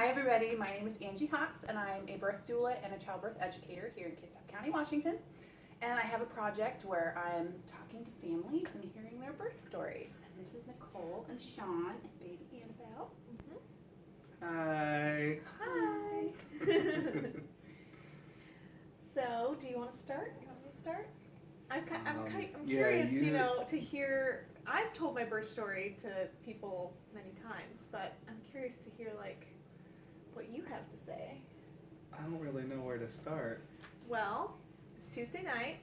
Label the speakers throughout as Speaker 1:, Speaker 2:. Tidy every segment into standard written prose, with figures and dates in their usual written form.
Speaker 1: Hi everybody, my name is Angie Hotz and I'm a birth doula and a childbirth educator here in Kitsap County, Washington. And I have a project where I'm talking to families and hearing their birth stories. And this is Nicole and Shawn and Baby Annabelle.
Speaker 2: Hi.
Speaker 3: Hi. So, do you want to start? You want me to start? I'm curious, to hear. I've told my birth story to people many times, but I'm curious to hear what you have to say.
Speaker 2: I don't really know where to start.
Speaker 3: Well, it was Tuesday night.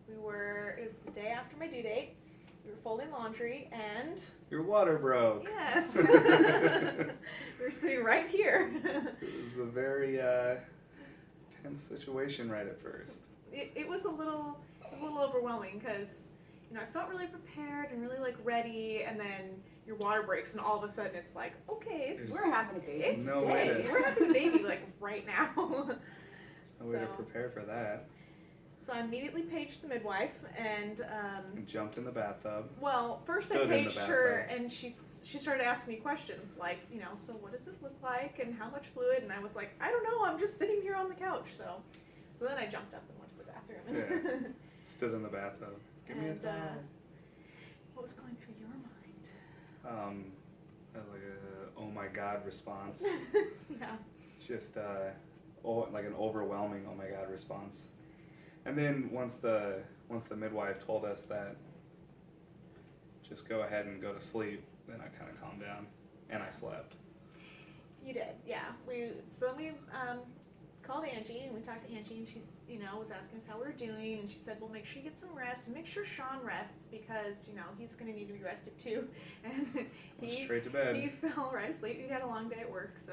Speaker 3: It was the day after my due date. We were folding laundry and...
Speaker 2: Your water broke.
Speaker 3: Yes. We were sitting right here.
Speaker 2: It was a very tense situation right at first.
Speaker 3: It was a little overwhelming because, I felt really prepared and really ready, and then your water breaks and all of a sudden it's like, okay,
Speaker 1: we're having a baby.
Speaker 3: It's
Speaker 2: no
Speaker 3: safe.
Speaker 2: way to,
Speaker 3: We're having a baby right now.
Speaker 2: There's no way to prepare for that.
Speaker 3: So I immediately paged the midwife and
Speaker 2: jumped in the bathtub.
Speaker 3: Well, first I paged her and she started asking me questions like, so what does it look like and how much fluid? And I was like, I don't know, I'm just sitting here on the couch. So then I jumped up and went to the bathroom.
Speaker 2: Yeah. Stood in the bathtub. Give me a towel.
Speaker 3: What was going through your mind?
Speaker 2: Like a oh my god response.
Speaker 3: Yeah.
Speaker 2: Just like an overwhelming oh my god response. And then once the midwife told us that just go ahead and go to sleep, then I kind of calmed down and I slept.
Speaker 3: You did, yeah. We called Angie and we talked to Angie and she's was asking us how we were doing and she said, well, make sure you get some rest and make sure Shawn rests because he's going to need to be rested too. And
Speaker 2: straight to bed.
Speaker 3: He fell right asleep. He had a long day at work, so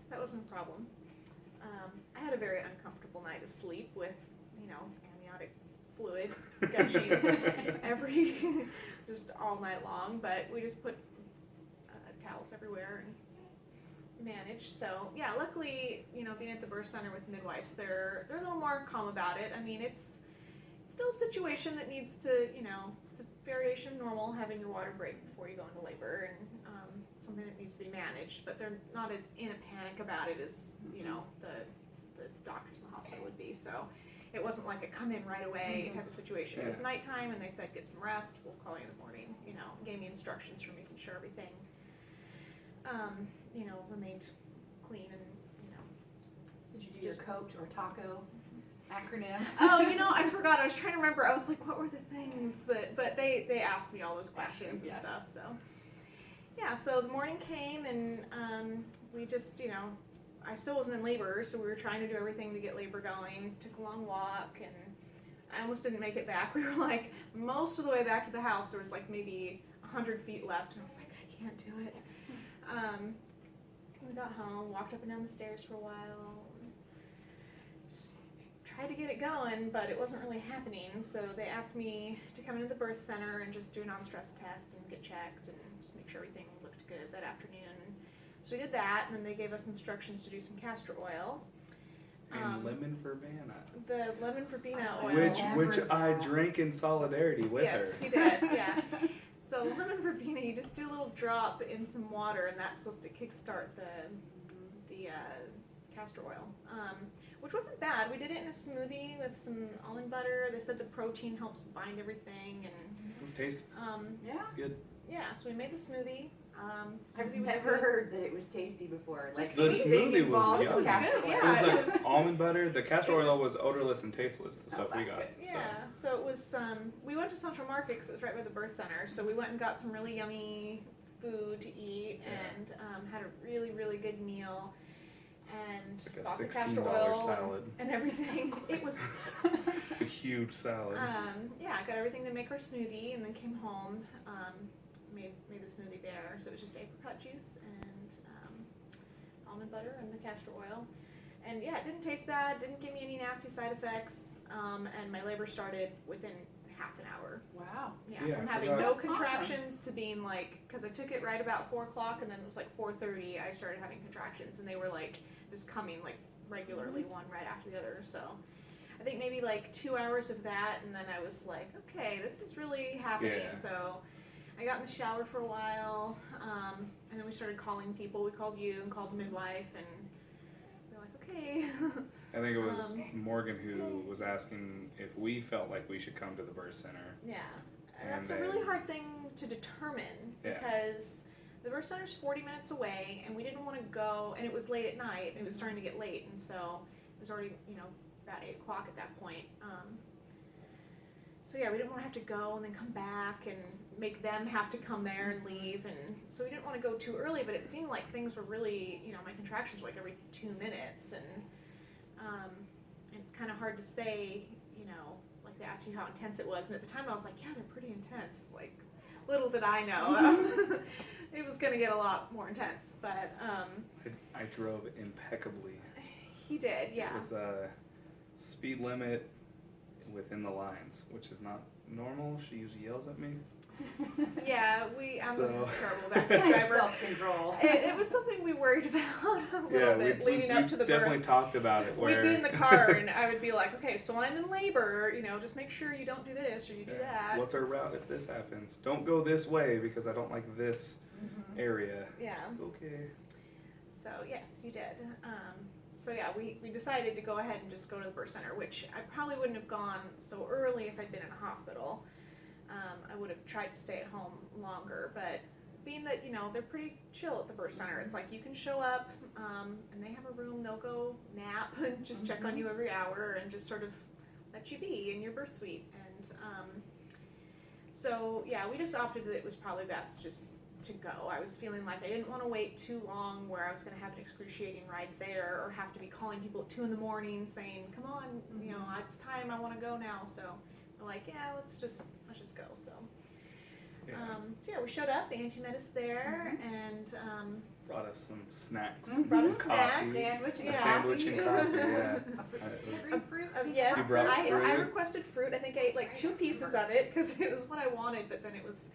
Speaker 3: that wasn't a problem. I had a very uncomfortable night of sleep with amniotic fluid gushing just all night long, but we just put towels everywhere and managed. So yeah, luckily, being at the birth center with midwives, they're a little more calm about it. I mean, it's still a situation that needs to, it's a variation of normal having your water break before you go into labor and something that needs to be managed, but they're not as in a panic about it as, the doctors in the hospital would be. So it wasn't like a come in right away type of situation.
Speaker 2: Yeah.
Speaker 3: It was nighttime and they said, get some rest, we'll call you in the morning, gave me instructions for making sure everything remained clean and,
Speaker 1: Did you do your coach or taco acronym?
Speaker 3: Oh, I forgot. I was trying to remember. I was like, what were the things but they asked me all those questions and stuff. So, yeah, so the morning came and we just, I still wasn't in labor, so we were trying to do everything to get labor going. Took a long walk and I almost didn't make it back. We were most of the way back to the house. There was maybe 100 feet left and I was like, I can't do it. We got home, walked up and down the stairs for a while, just tried to get it going, but it wasn't really happening. So they asked me to come into the birth center and just do a non-stress test and get checked and just make sure everything looked good that afternoon. So we did that, and then they gave us instructions to do some castor oil.
Speaker 2: And lemon verbena.
Speaker 3: The lemon verbena oil.
Speaker 2: Which I drank in solidarity with her.
Speaker 3: Yes, you did, yeah. So lemon verbena, you just do a little drop in some water, and that's supposed to kickstart the castor oil, which wasn't bad. We did it in a smoothie with some almond butter. They said the protein helps bind everything, and
Speaker 2: it was tasty.
Speaker 1: Yeah,
Speaker 2: it's good.
Speaker 3: Yeah, so we made the smoothie.
Speaker 1: I've never heard that it was tasty before.
Speaker 2: The smoothie was yummy.
Speaker 3: It was good, yeah.
Speaker 2: It was almond butter. The castor oil was odorless and tasteless, the stuff we got.
Speaker 1: Good.
Speaker 3: Yeah, so it was, we went to Central Market because it was right by the birth center, so we went and got some really yummy food to eat and had a really, really good meal and
Speaker 2: got the
Speaker 3: castor
Speaker 2: $16
Speaker 3: oil
Speaker 2: salad.
Speaker 3: And everything. It was...
Speaker 2: It's a huge salad.
Speaker 3: Yeah, I got everything to make our smoothie and then came home. Made the smoothie there, so it was just apricot juice and almond butter and the castor oil. And yeah, it didn't taste bad, didn't give me any nasty side effects, and my labor started within half an hour.
Speaker 1: Wow.
Speaker 3: Yeah, from having no contractions to being because I took it right about 4 o'clock and then it was 4:30 I started having contractions and they were just coming regularly one right after the other. So I think maybe 2 hours of that and then I was okay, this is really happening.
Speaker 2: Yeah.
Speaker 3: So I got in the shower for a while. and then we started calling people. We called you and called the midwife, and we were like, okay.
Speaker 2: I think it was Morgan who was asking if we felt like we should come to the birth center.
Speaker 3: Yeah, and
Speaker 2: And
Speaker 3: that's a really hard thing to determine because the birth center's 40 minutes away, and we didn't want to go, and it was late at night, and it was starting to get late, and so it was already, about 8 o'clock at that point. So yeah, we didn't want to have to go and then come back and make them have to come there and leave, and so we didn't want to go too early, but it seemed like things were really, my contractions were like every 2 minutes, and it's kind of hard to say, like they asked you how intense it was, and at the time I was like, yeah, they're pretty intense. Like, little did I know it was going to get a lot more intense, but
Speaker 2: I drove impeccably.
Speaker 3: he did, yeah.
Speaker 2: It was a speed limit within the lines, which is not normal. She usually yells at me.
Speaker 3: Yeah, I'm
Speaker 2: So-
Speaker 3: a terrible backseat
Speaker 1: Nice
Speaker 3: driver.
Speaker 1: self-control.
Speaker 3: It was something we worried about a little bit leading up to the
Speaker 2: definitely
Speaker 3: birth.
Speaker 2: talked about it.
Speaker 3: We'd
Speaker 2: Where
Speaker 3: be in the car and I would be like, okay, so when I'm in labor, just make sure you don't do this or you do that.
Speaker 2: What's our route if this happens? Don't go this way because I don't like this area.
Speaker 3: Yeah.
Speaker 2: Okay.
Speaker 3: So yes, you did. So yeah, we decided to go ahead and just go to the birth center, which I probably wouldn't have gone so early if I'd been in a hospital. I would have tried to stay at home longer, but being that, they're pretty chill at the birth center, it's like you can show up and they have a room, they'll go nap and just check on you every hour and just sort of let you be in your birth suite. And so yeah, we just opted that it was probably best just to go. I was feeling like I didn't want to wait too long where I was going to have an excruciating ride there or have to be calling people at 2 a.m. saying, come on, it's time, I want to go now. So we're like, yeah, let's just go. So
Speaker 2: Yeah.
Speaker 3: so yeah, we showed up, Angie met us there, and
Speaker 2: Brought us some snacks.
Speaker 1: Mhm.
Speaker 3: Brought
Speaker 2: some
Speaker 3: us snacks.
Speaker 1: Sandwich and
Speaker 2: A
Speaker 3: Yeah.
Speaker 2: sandwich and coffee, yeah.
Speaker 1: A fruit
Speaker 2: It was-
Speaker 1: fruit.
Speaker 3: yes,
Speaker 2: You brought
Speaker 3: I
Speaker 2: fruit?
Speaker 3: requested fruit. I think I ate like 2 pieces of it because it was what I wanted, but then it was,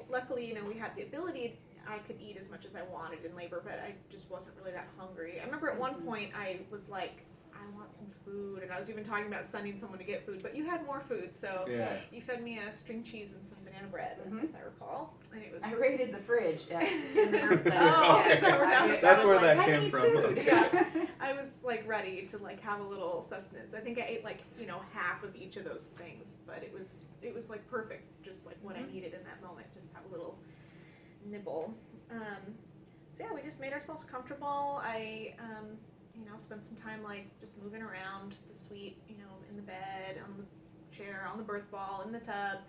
Speaker 3: luckily, we had the ability, I could eat as much as I wanted in labor, but I just wasn't really that hungry. I remember at one point I was like, I want some food, and I was even talking about sending someone to get food, but you had more food, so
Speaker 2: Yeah.
Speaker 3: you fed me a string cheese and some banana bread, as I recall, and it was.
Speaker 1: I raided the fridge in the birth center.
Speaker 3: Oh,
Speaker 2: okay.
Speaker 3: so we're down
Speaker 1: I
Speaker 3: to-
Speaker 2: That's
Speaker 1: was
Speaker 2: where that
Speaker 1: like, I
Speaker 2: came
Speaker 1: need
Speaker 2: from.
Speaker 1: food.
Speaker 2: Okay.
Speaker 3: Yeah. I was like ready to like have a little sustenance. I think I ate like half of each of those things, but it was like perfect, just like what I needed in that moment. Just have a little nibble. So yeah, we just made ourselves comfortable. I spent some time like just moving around the suite, in the bed, on the chair, on the birth ball, in the tub.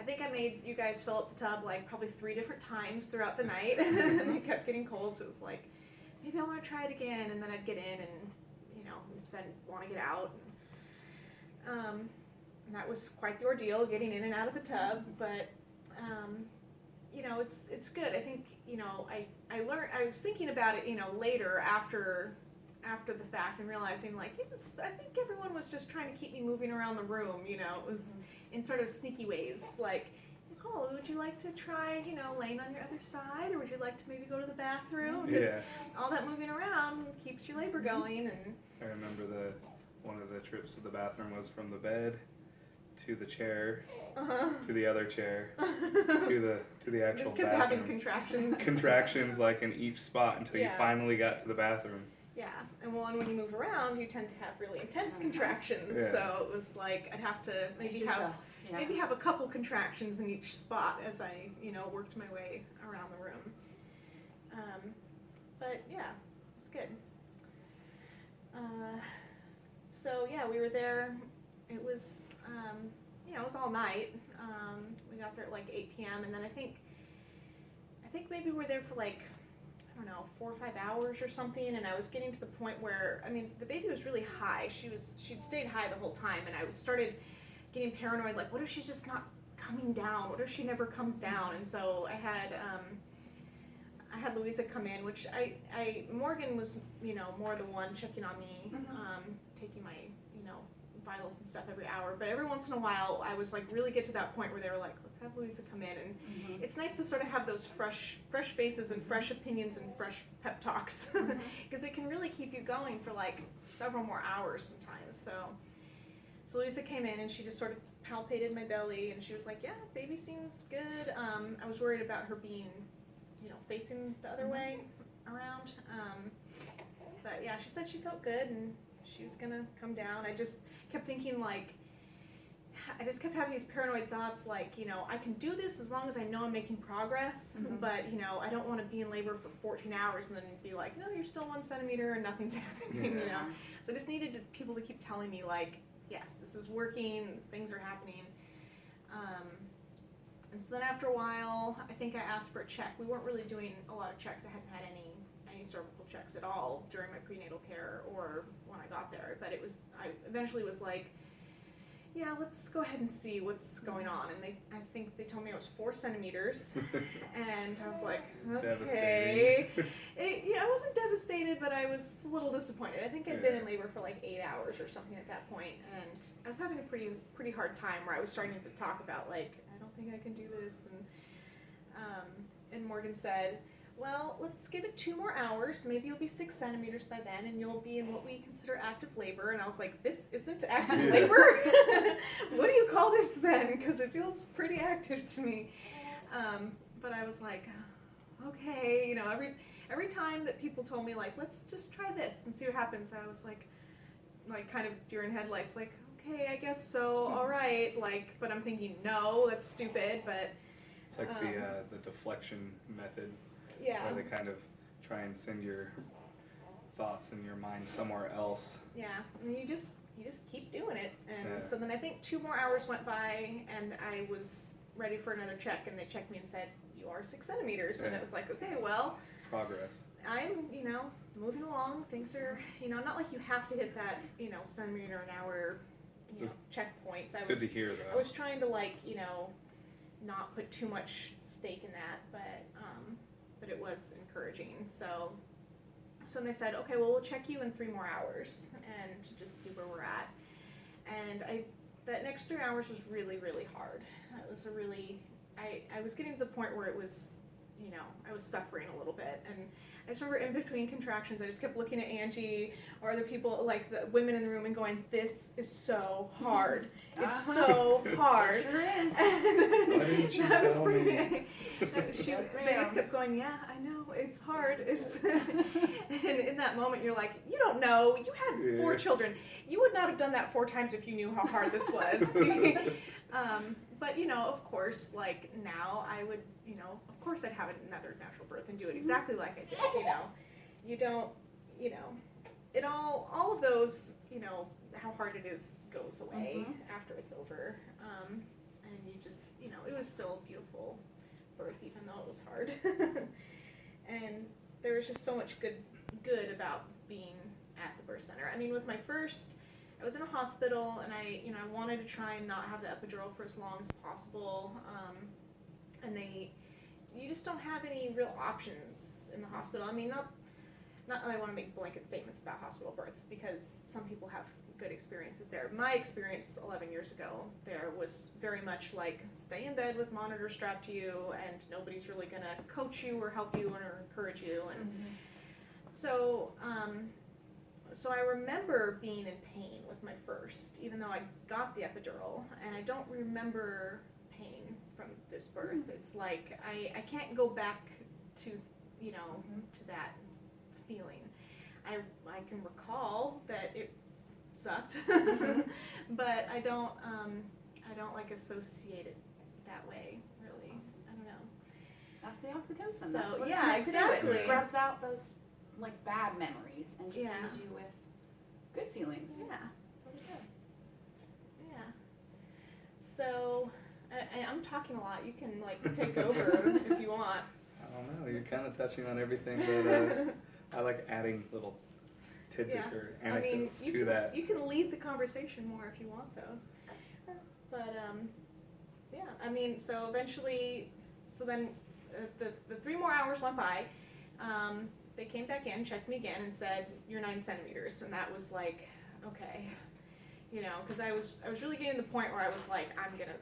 Speaker 3: I think I made you guys fill up the tub like probably 3 different times throughout the night, and it kept getting cold. So it was like, maybe I want to try it again, and then I'd get in and then want to get out. And that was quite the ordeal, getting in and out of the tub. But it's good. I think I learned. I was thinking about it later after the fact and realizing like I think everyone was just trying to keep me moving around the room. It was in sort of sneaky ways like, Nicole, would you like to try, laying on your other side, or would you like to maybe go to the bathroom? Because
Speaker 2: Yeah.
Speaker 3: all that moving around keeps your labor going. And
Speaker 2: I remember one of the trips to the bathroom was from the bed to the chair to the other chair to the actual
Speaker 3: just kept
Speaker 2: bathroom.
Speaker 3: having contractions.
Speaker 2: Contractions like in each spot until you
Speaker 3: Yeah.
Speaker 2: finally got to the bathroom.
Speaker 3: Yeah, and when you move around, you tend to have really intense contractions.
Speaker 2: Yeah.
Speaker 3: So it was like I'd have to maybe have a couple contractions in each spot as I worked my way around the room. But yeah, it's good. So yeah, we were there. It was it was all night. We got there at like 8 p.m. and then I think maybe we were there for like, I don't know, 4 or 5 hours or something, and I was getting to the point where, the baby was really high. She'd stayed high the whole time, and I started getting paranoid, like, what if she's just not coming down? What if she never comes down? And so I had Louisa come in, which Morgan was, more the one checking on me, taking my, vitals and stuff every hour, but every once in a while I was like really get to that point where they were like, let's have Louisa come in, and it's nice to sort of have those fresh faces and fresh opinions and fresh pep talks, because it can really keep you going for like several more hours sometimes. So Louisa came in and she just sort of palpated my belly and she was like, yeah, baby seems good. I was worried about her being facing the other way around. But yeah, she said she felt good and she was gonna come down. I just kept thinking I just kept having these paranoid thoughts I can do this as long as I know I'm making progress, but I don't want to be in labor for 14 hours and then be like, no, you're still 1 centimeter and nothing's happening, So I just needed people to keep telling me yes, this is working, things are happening. And so then after a while, I think I asked for a check. We weren't really doing a lot of checks. I hadn't had any cervical checks at all during my prenatal care or when I got there. But I eventually was like, yeah, let's go ahead and see what's going on. And I think they told me it was 4 centimeters. And I was like, okay. I wasn't devastated, but I was a little disappointed. I think I'd been in labor for 8 hours or something at that point. And I was having a pretty hard time where I was starting to talk about I don't think I can do this. And Morgan said, well, let's give it 2 more hours. Maybe you'll be 6 centimeters by then, and you'll be in what we consider active labor. And I was like, this isn't active labor? What do you call this then? Because it feels pretty active to me. But I was like, okay. Every time that people told me, let's just try this and see what happens, I was like kind of deer in headlights, okay, I guess so, all right. But I'm thinking, no, that's stupid. But
Speaker 2: it's like the deflection method.
Speaker 3: Yeah.
Speaker 2: Where they kind of try and send your thoughts in your mind somewhere else.
Speaker 3: Yeah, and you just keep doing it. And so then I think 2 more hours went by and I was ready for another check, and they checked me and said, you are 6 centimeters. And it was like, okay, well,
Speaker 2: progress.
Speaker 3: I'm, moving along. Things are, not like you have to hit that, centimeter an hour, checkpoints.
Speaker 2: Good to hear, though.
Speaker 3: I was trying to not put too much stake in that, but it was encouraging. So they said, okay, well, we'll check you in 3 more hours and just see where we're at. And that next 3 hours was really, really hard. It was I was getting to the point where it was, I was suffering a little bit. And I just remember in between contractions, I just kept looking at Angie or other people, the women in the room, and going, this is so hard. It's so hard.
Speaker 1: Sure is.
Speaker 2: Why didn't you tell me?
Speaker 3: They just kept going, yeah, I know, it's hard. And in that moment, you're like, you don't know. You had 4 children. You would not have done that 4 times if you knew how hard this was. But, of course, now I would, of course I'd have another natural birth and do it exactly like I did, You don't, it all of those, how hard it is goes away after it's over. And you just, it was still a beautiful birth, even though it was hard. And there was just so much good about being at the birth center. I mean, with my first, I was in a hospital, and I wanted to try and not have the epidural for as long as possible. And you just don't have any real options in the hospital. I mean, not that I want to make blanket statements about hospital births, because some people have good experiences there. My experience 11 years ago there was very much stay in bed with monitor strapped to you, and nobody's really going to coach you or help you or encourage you. And so I remember being in pain with my first, even though I got the epidural, and I don't remember pain from this birth. It's I can't go back to, to that feeling. I can recall that it sucked, but I don't associate it that way, really. I don't know.
Speaker 1: That's the oxytocin.
Speaker 3: So,
Speaker 1: that's what
Speaker 3: yeah,
Speaker 1: it's meant to do.
Speaker 3: exactly.
Speaker 1: It scrubs out those bad memories and just
Speaker 3: Yeah.
Speaker 1: leaves you with good feelings.
Speaker 3: Yeah.
Speaker 1: That's what it does.
Speaker 3: Yeah. So, I'm talking a lot. You can take over if you want.
Speaker 2: I don't know. You're kind of touching on everything, but I like adding little tidbits or anecdotes to that.
Speaker 3: You can lead the conversation more if you want, though. But yeah. I mean, so eventually, then the 3 more hours went by. They came back in, checked me again, and said, "You're 9 centimeters," and that was okay. Because I was really getting to the point where I was like, I'm gonna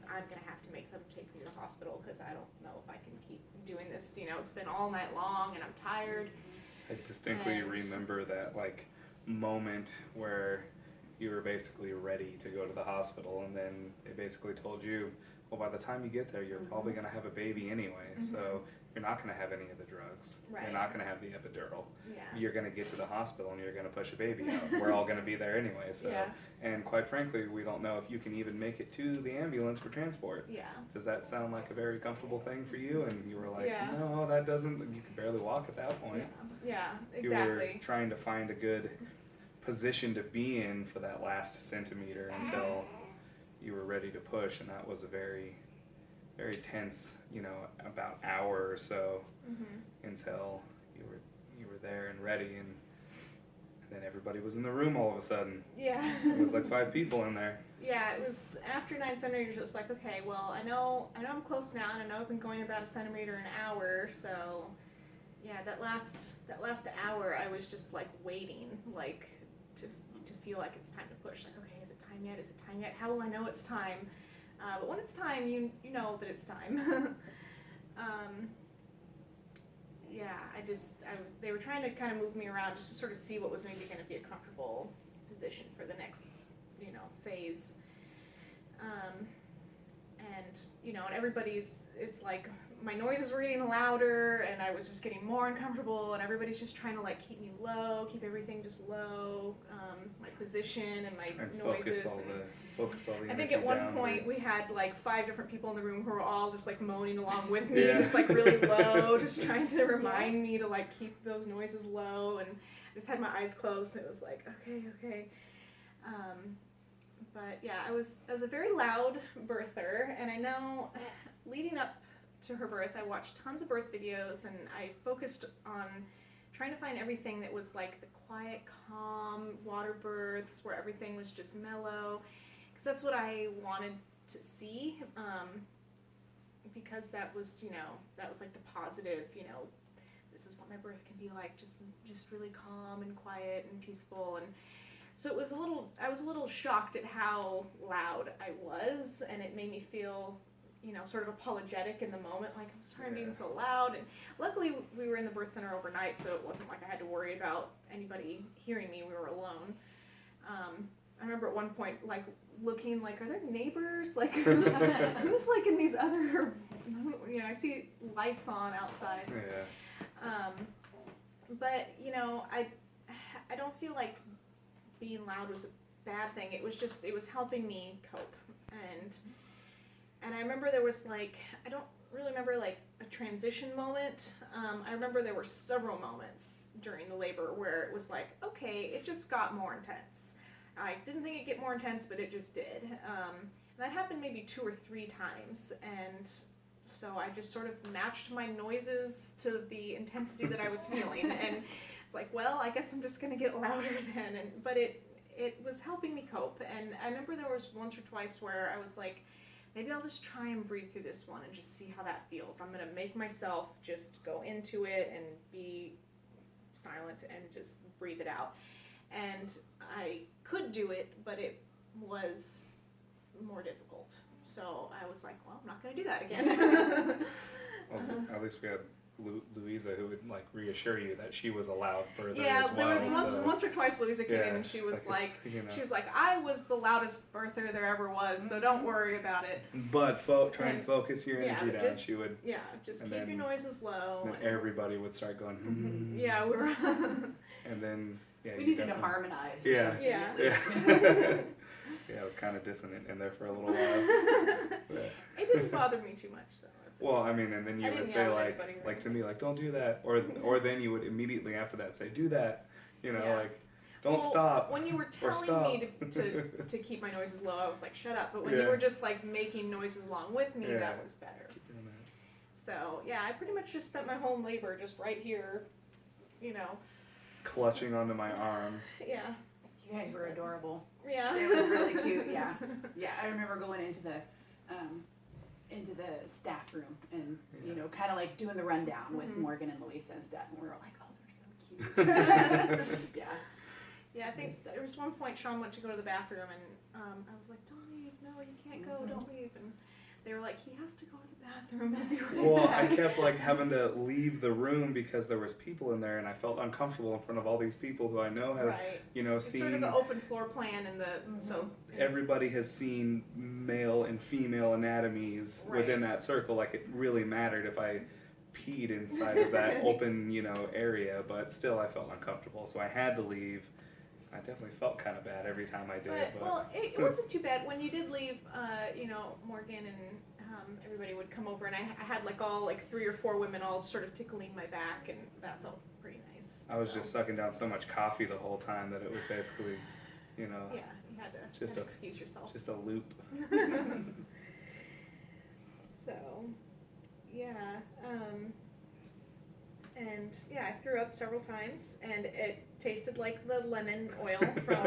Speaker 3: have to make them take me to the hospital, because I don't know if I can keep doing this. It's been all night long, and I'm tired.
Speaker 2: I distinctly remember that moment where you were basically ready to go to the hospital, and then they basically told you, well, by the time you get there, you're probably gonna have a baby anyway. So you're not going to have any of the drugs.
Speaker 3: Right.
Speaker 2: You're not going to have the epidural.
Speaker 3: Yeah.
Speaker 2: You're going to get to the hospital and you're going to push a baby out. We're all going to be there anyway. So,
Speaker 3: Yeah.
Speaker 2: and quite frankly, we don't know if you can even make it to the ambulance for transport.
Speaker 3: Yeah.
Speaker 2: Does that sound like a very comfortable thing for you? And you were like,
Speaker 3: Yeah.
Speaker 2: no, that doesn't. You could barely walk at that point.
Speaker 3: Yeah,
Speaker 2: You were
Speaker 3: exactly.
Speaker 2: trying to find a good position to be in for that last centimeter until you were ready to push, and that was a very, very tense, about hour or so until you were there and ready, and then everybody was in the room all of a sudden.
Speaker 3: Yeah.
Speaker 2: It was like 5 people in there.
Speaker 3: Yeah, it was after 9 centimeters. It was like, okay, well, I know I'm close now, and I know I've been going about 1 centimeter an hour. So, yeah, that last hour, I was just like waiting, like to feel like it's time to push. Like, okay, is it time yet? Is it time yet? How will I know it's time? But when it's time, you know that it's time. Yeah, they were trying to kind of move me around just to sort of see what was maybe going to be a comfortable position for the next, phase. And everybody's, it's like my noises were getting louder and I was just getting more uncomfortable, and everybody's just trying to like keep me low, keep everything just low, my position and my
Speaker 2: And
Speaker 3: noises.
Speaker 2: focus all the
Speaker 3: I think
Speaker 2: energy
Speaker 3: at one
Speaker 2: downwards.
Speaker 3: point we had like 5 different people in the room who were all just like moaning along with me,
Speaker 2: Yeah.
Speaker 3: just like really low, just trying to remind me to like keep those noises low, and I just had my eyes closed and it was like, okay. But yeah, I was a very loud birther, and I know leading up to her birth, I watched tons of birth videos, and I focused on trying to find everything that was like the quiet, calm water births where everything was just mellow, because that's what I wanted to see, because that was like the positive, this is what my birth can be like, just really calm and quiet and peaceful. And so I was a little shocked at how loud I was, and it made me feel, sort of apologetic in the moment, like, I'm sorry I'm being so loud. And luckily we were in the birth center overnight, so it wasn't like I had to worry about anybody hearing me. We were alone. I remember at one point, like, looking like, are there neighbors? Like, who's like in these other, I see lights on outside.
Speaker 2: Yeah.
Speaker 3: But, I don't feel like being loud was a bad thing. It was helping me cope. And I remember there was like, I don't really remember like a transition moment. I remember there were several moments during the labor where it was like, okay, it just got more intense. I didn't think it'd get more intense, but it just did. And that happened maybe 2 or 3 times. And so I just sort of matched my noises to the intensity that I was feeling. And it's like, well, I guess I'm just going to get louder then. But it was helping me cope. And I remember there was once or twice where I was like, maybe I'll just try and breathe through this one and just see how that feels. I'm going to make myself just go into it and be silent and just breathe it out. And I could do it, but it was more difficult. So I was like, well, I'm not going to do that again.
Speaker 2: Well, at least we had Louisa, who would like reassure you that she was a loud birther
Speaker 3: Yeah,
Speaker 2: as well.
Speaker 3: there was
Speaker 2: so.
Speaker 3: once or twice Louisa came in and she was she was like, I was the loudest birther there ever was, so don't worry about it.
Speaker 2: But try and focus your energy down.
Speaker 3: Just,
Speaker 2: she would.
Speaker 3: Yeah, just
Speaker 2: and
Speaker 3: keep
Speaker 2: then-
Speaker 3: your noises low.
Speaker 2: And then everybody would start going.
Speaker 3: Yeah, we were.
Speaker 2: And then
Speaker 1: We needed to harmonize. Or
Speaker 2: Yeah.
Speaker 1: something,
Speaker 3: Yeah.
Speaker 1: at least.
Speaker 2: Yeah, it was kind of dissonant in there for a little while. But,
Speaker 3: It didn't bother me too much, so that's okay.
Speaker 2: well, I mean, and then you
Speaker 3: I
Speaker 2: would
Speaker 3: didn't
Speaker 2: say
Speaker 3: yell at
Speaker 2: like
Speaker 3: anybody or
Speaker 2: to me, like, don't do that, or then you would immediately after that say, do that,
Speaker 3: Yeah.
Speaker 2: like, don't
Speaker 3: Well,
Speaker 2: stop.
Speaker 3: When you were
Speaker 2: or
Speaker 3: telling me
Speaker 2: stop.
Speaker 3: to keep my noises low, I was like, shut up. But when
Speaker 2: Yeah.
Speaker 3: you were just like making noises along with me,
Speaker 2: Yeah.
Speaker 3: that was better.
Speaker 2: Keep doing that.
Speaker 3: So yeah, I pretty much just spent my whole labor just right here,
Speaker 2: Clutching onto my arm.
Speaker 3: Yeah.
Speaker 1: You guys were adorable.
Speaker 3: Yeah.
Speaker 1: It was really cute. Yeah. Yeah. I remember going into the staff room and kind of like doing the rundown with Morgan and Louisa and stuff, and we were like, oh, they're so cute. Yeah.
Speaker 3: Yeah, I think there was one point Shawn went to go to the bathroom, and I was like, don't leave, no, you can't go, don't leave. And they were like, he has to go to the bathroom. I'll be right
Speaker 2: Well,
Speaker 3: back.
Speaker 2: I kept like having to leave the room because there was people in there, and I felt uncomfortable in front of all these people who I know have,
Speaker 3: Right. It's
Speaker 2: seen.
Speaker 3: sort of an open floor plan, and so
Speaker 2: Everybody has seen male and female anatomies
Speaker 3: Right.
Speaker 2: within that circle. Like, it really mattered if I peed inside of that open, area, but still I felt uncomfortable, so I had to leave. I definitely felt kind of bad every time I did.
Speaker 3: But well, it wasn't too bad. When you did leave, Morgan and everybody would come over, and I had all 3 or 4 women all sort of tickling my back, and that felt pretty nice.
Speaker 2: I was just sucking down so much coffee the whole time that it was basically,
Speaker 3: Yeah, you had to excuse yourself.
Speaker 2: Just a loop.
Speaker 3: So, yeah, and yeah, I threw up several times, and it tasted like the lemon oil from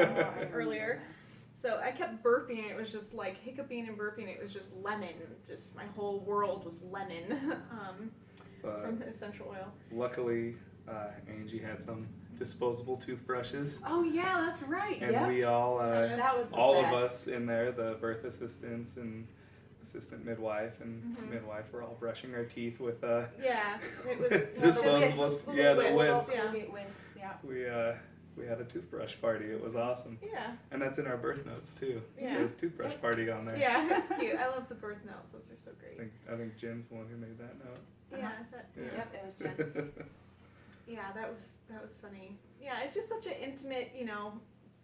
Speaker 3: earlier. So I kept burping, and it was just like hiccuping and burping. It was just lemon. Just my whole world was lemon from the essential oil.
Speaker 2: Luckily, Angie had some disposable toothbrushes.
Speaker 1: Oh yeah, that's right.
Speaker 2: And we all,
Speaker 1: that was the
Speaker 2: all
Speaker 1: best.
Speaker 2: of us in there, the birth assistants and assistant midwife and midwife, were all brushing our teeth with
Speaker 3: yeah, it was
Speaker 2: disposable. The whisks.
Speaker 3: Yeah.
Speaker 2: We had a toothbrush party. It was awesome.
Speaker 3: Yeah.
Speaker 2: And that's in our birth notes too. It
Speaker 3: Yeah.
Speaker 2: says toothbrush party on there.
Speaker 3: Yeah, that's cute. I love the birth notes. Those are so great.
Speaker 2: I think Jen's the one who made that note.
Speaker 3: Yeah, is that?
Speaker 2: Yeah.
Speaker 1: Yep, it was Jen.
Speaker 3: Yeah, that was funny. Yeah, it's just such an intimate,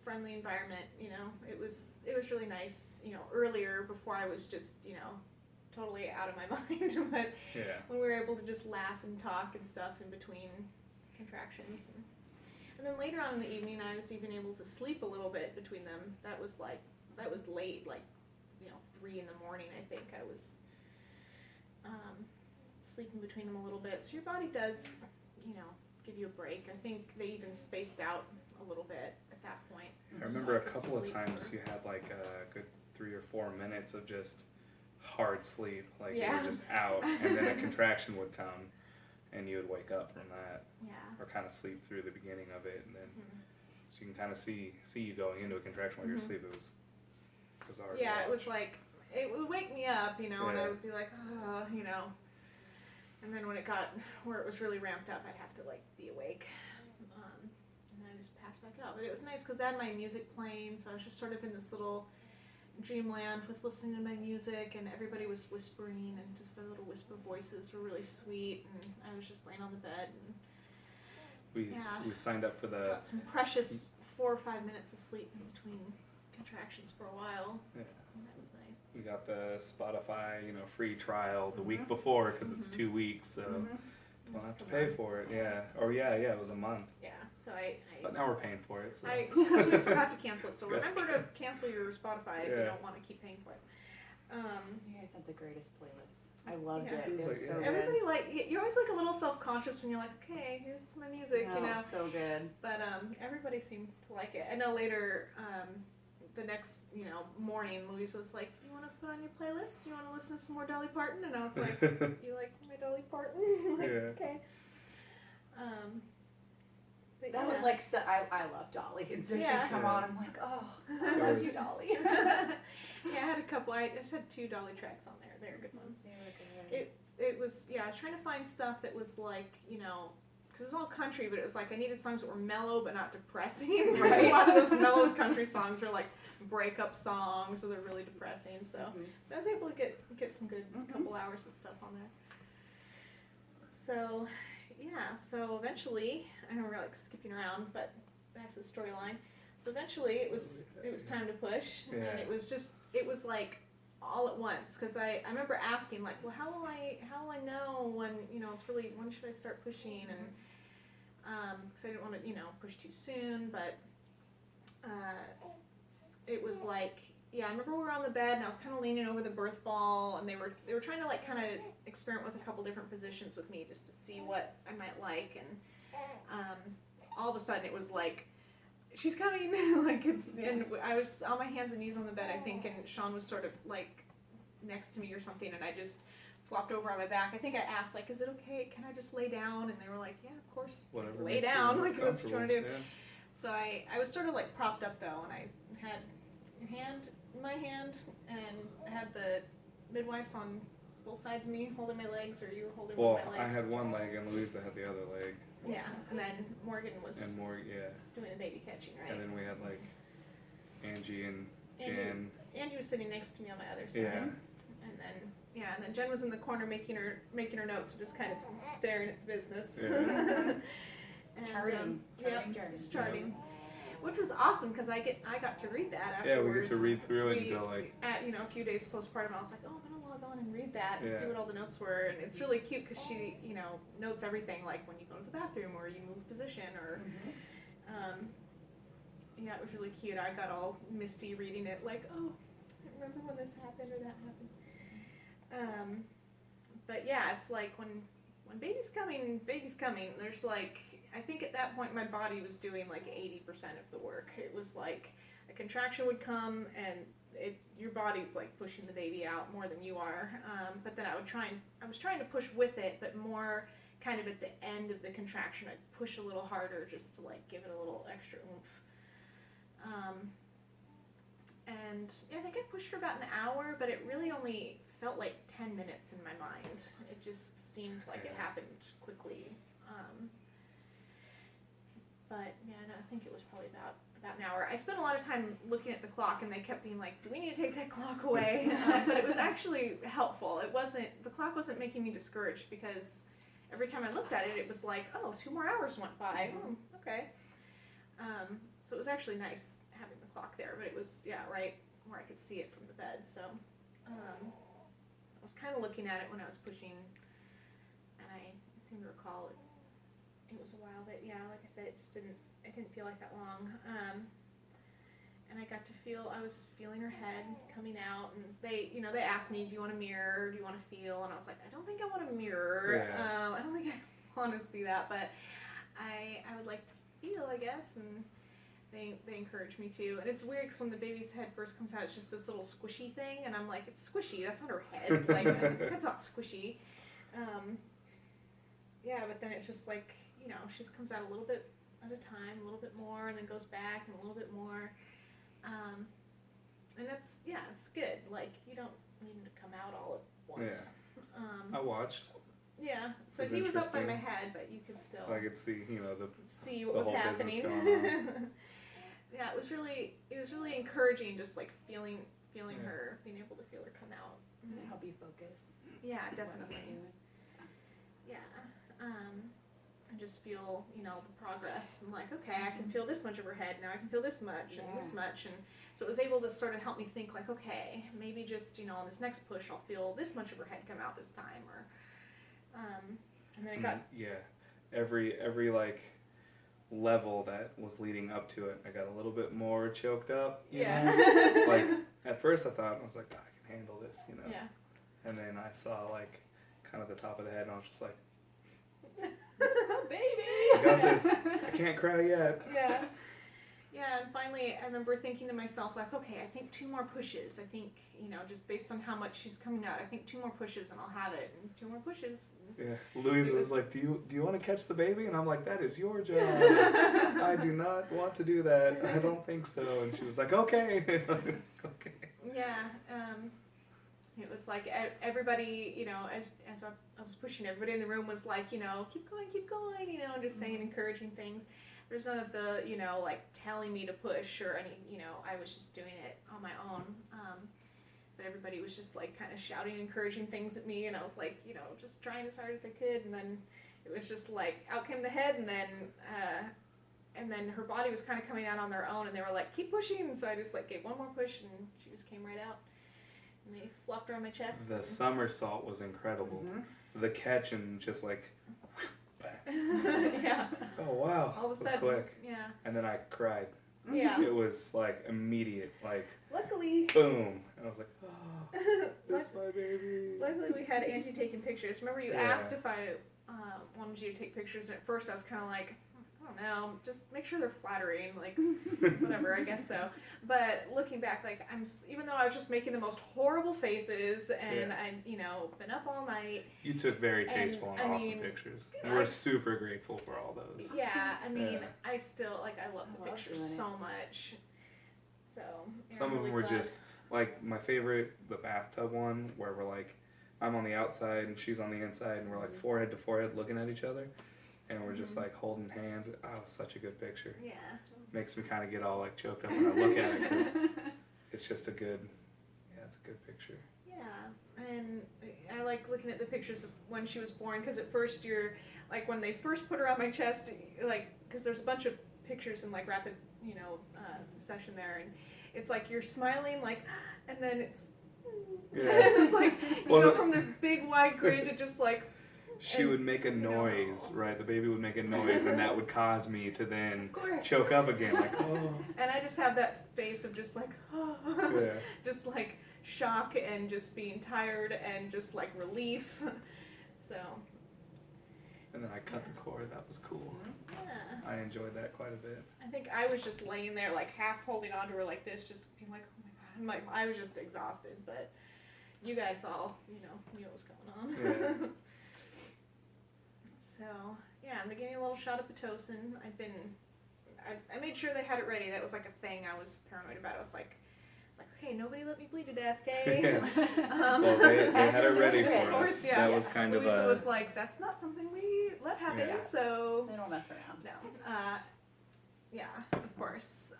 Speaker 3: friendly environment. It was really nice. Earlier before I was just, totally out of my mind, but
Speaker 2: Yeah.
Speaker 3: when we were able to just laugh and talk and stuff in between contractions, and then later on in the evening, I was even able to sleep a little bit between them. That was late, 3 in the morning. I think I was sleeping between them a little bit. So your body does, give you a break. I think they even spaced out a little bit at that point.
Speaker 2: I remember a couple of times you had a good 3 or 4 minutes of just hard sleep, you were just out, and then a contraction would come, and you would wake up from that, or kind of sleep through the beginning of it, and then so you can kind of see you going into a contraction while you're asleep. It was bizarre.
Speaker 3: Yeah, it was it would wake me up, and I would be like, oh, and then when it got where it was really ramped up, I'd have to be awake, and I just passed back out. But it was nice because I had my music playing, so I was just sort of in this little dreamland with listening to my music, and everybody was whispering, and just their little whisper voices were really sweet, and I was just laying on the bed, and
Speaker 2: we signed up for the
Speaker 3: got some precious 4 or 5 minutes of sleep in between contractions for a while.
Speaker 2: Yeah.
Speaker 3: And that was nice.
Speaker 2: We got the Spotify, free trial the week before because it's 2 weeks, so don't have to pay for it. Yeah, or it was a month.
Speaker 3: Yeah, so
Speaker 2: But now we're paying for it. So.
Speaker 3: because we forgot to cancel it, so remember to cancel your Spotify if you don't want to keep paying for it.
Speaker 1: You guys have the greatest playlist. I loved it.
Speaker 2: It was
Speaker 1: so good.
Speaker 3: Everybody you're always a little self-conscious when you're like, okay, here's my music,
Speaker 1: So good.
Speaker 3: But everybody seemed to like it. I know later, the next morning, Louise was like, "You want to put on your playlist? Do you want to listen to some more Dolly Parton?" And I was like, "You like my Dolly Parton?" Okay.
Speaker 1: That was I love Dolly, and so she'd come on. I'm like, oh, I love you, Dolly.
Speaker 3: I had a couple. I just had 2 Dolly tracks on there. They're good ones. It was I was trying to find stuff that was because it was all country, but it was I needed songs that were mellow but not depressing. Because a lot of those mellow country songs are breakup songs, so they're really depressing. So I was able to get some good couple hours of stuff on there. So so eventually, I know we're skipping around, but back to the storyline. So eventually, it was time to push, and then it was all at once, because I remember asking well, how will I know when it's really, when should I start pushing, and because I didn't want to push too soon, but it was I remember we were on the bed, and I was kind of leaning over the birth ball, and they were trying to kind of experiment with a couple different positions with me just to see what I might like, and all of a sudden it was she's coming, and I was on my hands and knees on the bed, I think, and Shawn was sort of next to me or something, and I just flopped over on my back. I think I asked is it okay? Can I just lay down? And they were like, yeah, of course.
Speaker 2: Whatever.
Speaker 3: Lay down. That's what you want to do.
Speaker 2: Yeah.
Speaker 3: So I was sort of propped up though, and I had my hand, and I had the midwives on both sides of me holding my legs, or you were holding one of my legs.
Speaker 2: I had one leg, and Louisa had the other leg.
Speaker 3: Yeah, and then Morgan was doing the baby catching, right?
Speaker 2: And then we had Angie and Jan.
Speaker 3: Angie was sitting next to me on my other side.
Speaker 2: Yeah.
Speaker 3: And then yeah, and then Jen was in the corner making her notes and just kind of staring at the business.
Speaker 2: Yeah.
Speaker 3: And,
Speaker 1: Charting.
Speaker 3: just charting. Which was awesome because I got to read that afterwards.
Speaker 2: Yeah, we get to read through it and go like.
Speaker 3: At, a few days postpartum, I was like, oh, I'm gonna log on and read that and
Speaker 2: Yeah.
Speaker 3: see what all the notes were, and it's really cute because she, notes everything like when you go to the bathroom or you move position or, yeah, it was really cute. I got all misty reading it, like, oh, I remember when this happened or that happened. But yeah, it's like when baby's coming. There's like, I think at that point my body was doing like 80% of the work. It was like a contraction would come and your body's like pushing the baby out more than you are. But then I was trying to push with it, but more kind of at the end of the contraction, I'd push a little harder just to like give it a little extra oomph. And yeah, I think I pushed for about an hour, but it really only felt like 10 minutes in my mind. It just seemed like it happened quickly. But yeah, no, I think it was probably about an hour. I spent a lot of time looking at the clock, and they kept being like, do we need to take that clock away? But it was actually helpful. The clock wasn't making me discouraged because every time I looked at it, it was like, oh, 2 more hours went by. Oh, okay. So it was actually nice having the clock there, but it was, right where I could see it from the bed. So I was kind of looking at it when I was pushing, and I seem to recall it was a while, but yeah, like I said, it didn't feel like that long. And I was feeling her head coming out, and they asked me, do you want a mirror, do you want to feel? And I was like, I don't think I want a mirror.
Speaker 2: Yeah.
Speaker 3: I don't think I want to see that, but I would like to feel, I guess, and they encouraged me to. And it's weird because when the baby's head first comes out, it's just this little squishy thing, and I'm like, it's squishy, that's not her head, like, that's not squishy. Yeah, but then it's just like, she just comes out a little bit at a time, a little bit more, and then goes back and a little bit more. And it's good. Like, you don't need them to come out all at once.
Speaker 2: Yeah. I watched.
Speaker 3: Yeah, so he was up by my head, but you could still.
Speaker 2: I could see,
Speaker 3: see what was happening.
Speaker 2: Going on.
Speaker 3: Yeah, it was really encouraging, just like feeling her, being able to feel her come out.
Speaker 1: Did it help you focus?
Speaker 3: Yeah, definitely. Yeah. And just feel, the progress, and like, okay, I can feel this much of her head, now I can feel this much, and this much, and so it was able to sort of help me think, like, okay, maybe just, on this next push, I'll feel this much of her head come out this time, or, and then it got...
Speaker 2: Yeah, every, like, level that was leading up to it, I got a little bit more choked up, you know? Like, at first I was like, oh, I can handle this,
Speaker 3: Yeah.
Speaker 2: And then I saw, like, kind of the top of the head, and I was just like,
Speaker 1: baby!
Speaker 2: I got this. I can't cry yet.
Speaker 3: Yeah. Yeah, and finally I remember thinking to myself, like, okay, I think 2 more pushes. I think, just based on how much she's coming out, I think 2 more pushes and I'll have it. And 2 more pushes.
Speaker 2: Yeah. Louisa was like, do you want to catch the baby? And I'm like, that is your job. I do not want to do that. I don't think so. And she was like, okay. Okay.
Speaker 3: Yeah. It was like everybody, as I was pushing, everybody in the room was like, keep going, just saying encouraging things. There's none of the, like telling me to push or any, I was just doing it on my own. But everybody was just like kind of shouting encouraging things at me, and I was like, just trying as hard as I could. And then it was just like, out came the head, and then her body was kind of coming out on their own, and they were like, keep pushing. And so I just like gave 1 more push, and she just came right out. And they flopped her on my chest.
Speaker 2: The somersault was incredible. Mm-hmm. The catch and just like,
Speaker 3: yeah.
Speaker 2: Oh wow.
Speaker 3: All of a sudden,
Speaker 2: quick.
Speaker 3: Yeah.
Speaker 2: And then I cried.
Speaker 3: Yeah.
Speaker 2: It was like immediate, like.
Speaker 3: Luckily.
Speaker 2: Boom. And I was like, oh, that's my baby.
Speaker 3: Luckily we had Angie taking pictures. Remember you asked if I wanted you to take pictures, and at first I was kind of like, I don't know, just make sure they're flattering, like, whatever, I guess so. But looking back, like, even though I was just making the most horrible faces, and I'd, been up all night.
Speaker 2: You took very tasteful and awesome pictures. And we're super grateful for all those.
Speaker 3: Yeah, I mean, I still, like, I love the pictures so much. So,
Speaker 2: some of them were just, like, my favorite, the bathtub one, where we're like, I'm on the outside and she's on the inside, and we're like forehead to forehead looking at each other. And we're just like holding hands. Oh, it was such a good picture.
Speaker 3: Yeah.
Speaker 2: Makes me kind of get all like choked up when I look at it, because it's just it's a good picture.
Speaker 3: Yeah, and I like looking at the pictures of when she was born, because at first you're, like, when they first put her on my chest, like, because there's a bunch of pictures in, like, rapid, succession there, and it's like you're smiling, like, and then it's, it's like, you go from this big wide grin to just, like,
Speaker 2: she would make a noise, right? The baby would make a noise, and that would cause me to then choke up again, like, oh.
Speaker 3: And I just have that face of just like,
Speaker 2: Yeah.
Speaker 3: just like shock and just being tired and just like relief. So.
Speaker 2: And then I cut the cord. That was cool.
Speaker 3: Yeah.
Speaker 2: I enjoyed that quite a bit.
Speaker 3: I think I was just laying there like half holding onto her like this, just being like, oh my god. I was just exhausted, but you guys all, knew what was going on.
Speaker 2: Yeah.
Speaker 3: So, yeah, and they gave me a little shot of Pitocin. I made sure they had it ready. That was like a thing I was paranoid about. I was like, okay, nobody let me bleed to death, okay?
Speaker 2: Well, they had it ready for us.
Speaker 3: Yeah,
Speaker 2: that was kind
Speaker 3: Louisa
Speaker 2: of a...
Speaker 3: was like, that's not something we let happen, so...
Speaker 1: They don't mess around.
Speaker 3: No. Yeah, of course.